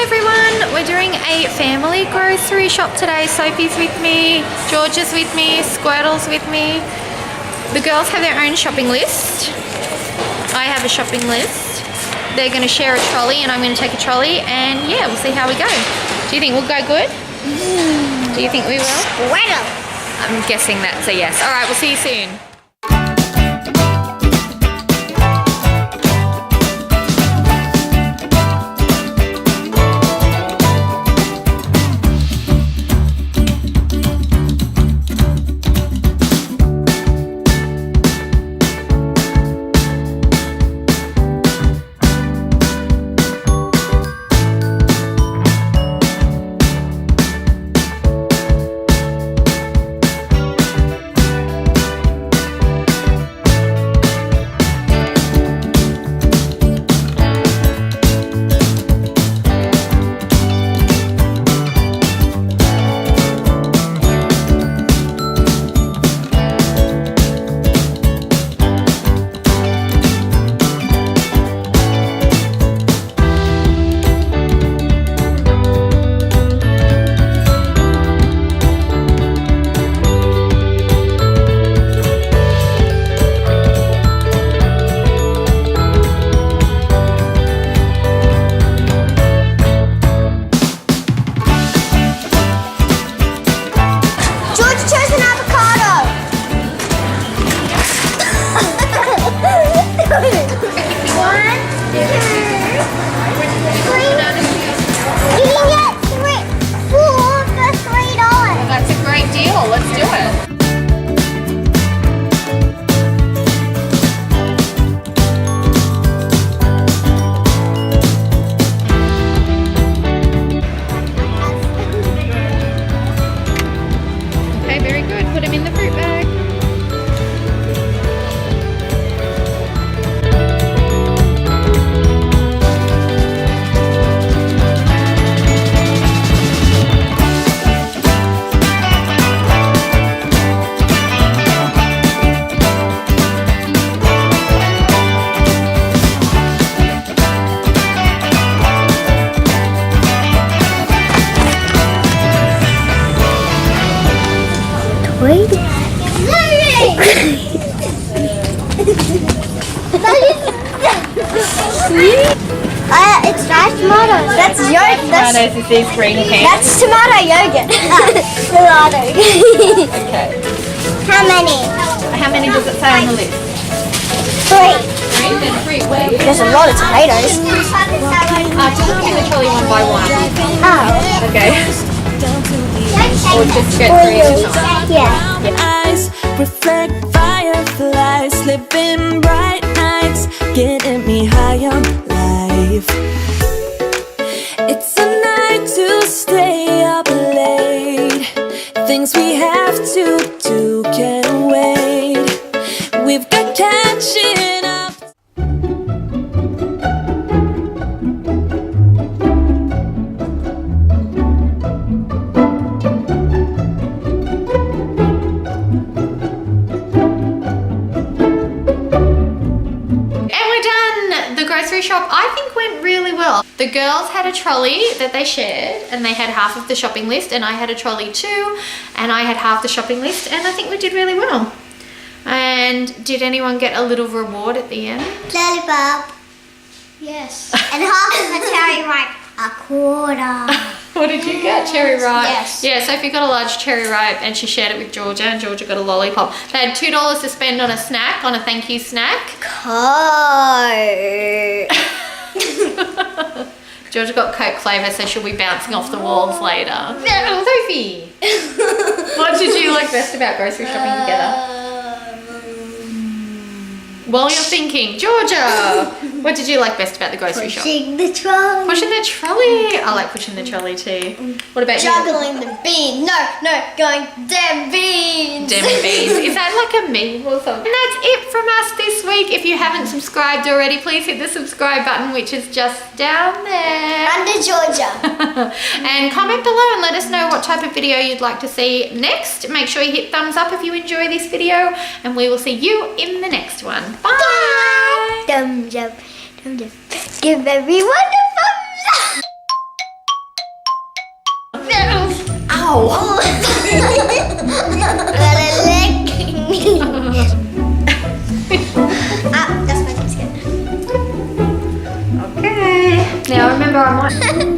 everyone, we're doing a family grocery shop today. Sophie's with me, Georgia's with me, Squirtle's with me. The girls have their own shopping list. I have a shopping list. They're going to share a trolley and I'm going to take a trolley, and yeah, we'll see how we go. Do you think we'll go good? Do you think we will? Squirtle. I'm guessing that's a yes. Alright, we'll see you soon. It's nice tomatoes. That's yogurt. Tomatoes is these green cans. That's tomato yogurt. Tomato. Okay. How many? How many does it say on the list? 3. 3? Then 3 where? There's a lot of tomatoes. Just look in the trolley one by one. Oh. Okay. Or just get 3 at a time. Yeah. Eyes reflect fireflies, living bright nights, getting me high on life. It's a night to stay up late. Things we have to do can't wait. We've got catching up. Shop I think went really well. The girls had a trolley that they shared and they had half of the shopping list, and I had a trolley too and I had half the shopping list, and I think we did really well. And did anyone get a little reward at the end? Lollipop. Yes. And half of the cherry ripe. A quarter. What did you get? Cherry ripe? Yes. Yeah, Sophie got a large cherry ripe and she shared it with Georgia, and Georgia got a lollipop. They had $2 to spend on a snack, on a thank you snack. Georgia got Coke flavour, so she'll be bouncing off the walls later. Sophie! What did you like best about grocery shopping together? While you're thinking, Georgia, what did you like best about the grocery shop? Pushing the trolley. Pushing the trolley. I like pushing the trolley too. What about you? Juggling the beans. No, going damn beans. Damn beans. Is that like a meme or something? And that's it from us this week. If you haven't subscribed already, please hit the subscribe button, which is just down there. Under Georgia. And comment below and let us know what type of video you'd like to see next. Make sure you hit thumbs up if you enjoy this video, and we will see you in the next one. Bye! Thumbs up. Thumbs up. Give everyone a thumbs up. Ow! That's my biscuit. Okay. Now remember, I might.